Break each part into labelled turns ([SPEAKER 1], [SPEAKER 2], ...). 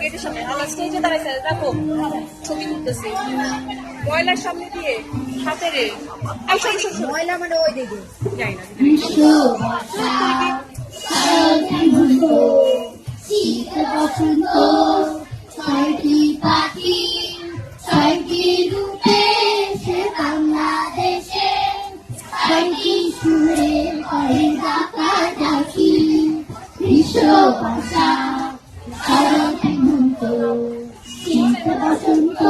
[SPEAKER 1] গেটের সামনে আমার স্টেজে দাঁড়াইছে দেখো ছবি তুলতেছি ময়লার সামনে দিয়ে হাতে রে
[SPEAKER 2] ময়লা মানে ওই দিকে
[SPEAKER 1] যাই না
[SPEAKER 3] পাখি ছয়টি রূপে সে বাংলাদেশে ছয়টি সুরে করে ডাকা ডাকি বিশ্ব ভাষা শরৎ হেমন্ত শীত বসন্ত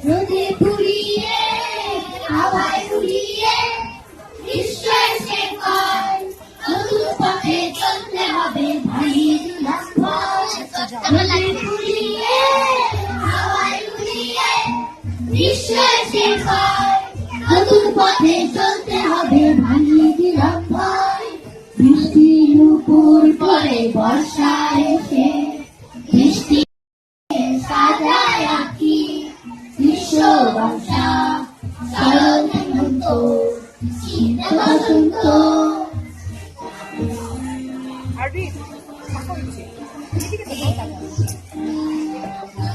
[SPEAKER 3] রোদে পুড়িয়ে হাওয়ায় উড়িয়ে বিশ্বের শেকড় নতুন পথে চলতে হবে ভাই রোদে পুড়িয়ে হাওয়ায় উড়িয়ে বিশ্বের শেকড় নতুন পথে চলতে হবে ভাই দিলাম ভয় বৃষ্টির উপর পরে বর্ষা এসে বৃষ্টি সাজায় আঁকি বিশ্ব ভাষা শরৎ হেমন্ত শীত বসন্ত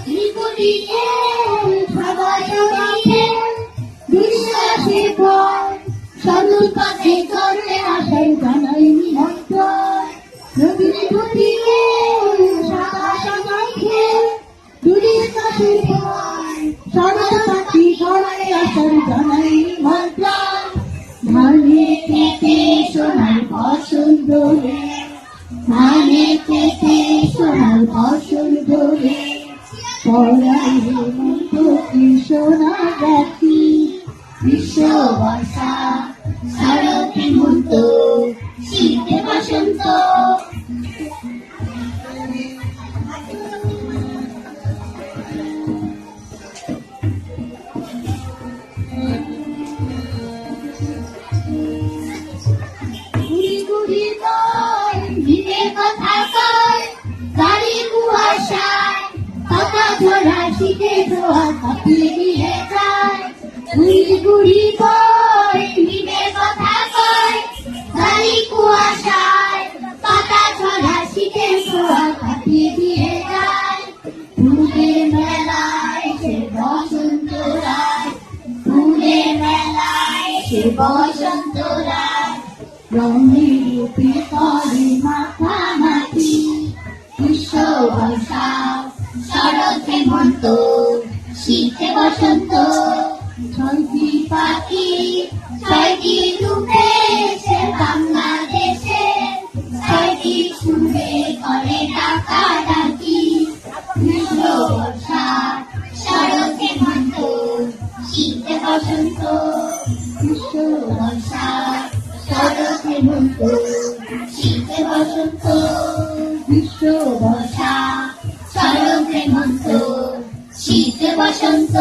[SPEAKER 3] ত্রিপুরীকে সবাই উড়িয়ে বিশ্বাসে ভয় সরল পথে চলতে আসাই জানাই নিমন্ত্রণ নদীর ঘটিয়ে সাদা সবাইকে দূরের কাছে ভয় সরল পাখি সবাই আসার জানাই নিমন্ত্রণ ধানে খেতে সোনার ফসল ধরে ধানে খেতে সোনার ফসল ধরে পড়াই হেমন্ত কি সোনা রাখি বিশ্ব বর্ষা শরৎ হেমন্ত শীত বসন্ত গুড়ি গুড়ি কয় ভিড়ে কথা কয় গাড়ি কুয়াশায় পাতা ঝরা শীতে ধোয়া কাঁপিয়ে দিয়ে যায় গুড়ি গুড়ি কয় ভিড়ে কথা কয় গাড়ি কুয়াশায় পাতা ঝরা শীতে ধোয়া কাঁপিয়ে দিয়ে যায় ফুলের মেলায় সে বসন্ত রায় ফুলের মেলায় সে বসন্ত রায় রঙের রূপে করে মাখামাখি বিশ্ব বৈশাখ শরৎ হেমন্ত শীতে বসন্ত ছয়টি পাখি ছয়টি রূপে সে বাংলাদেশে ছয়টি সুরে করে ডাকা ডাকি বিশ্ব বৈশাখ শরৎ হেমন্ত শীতে বসন্ত বিশ্ব বৈশাখ শরৎ হেমন্ত শীতে বসন্ত বিশ্ব বর্ষা শরৎ হেমন্ত শীতে বসন্ত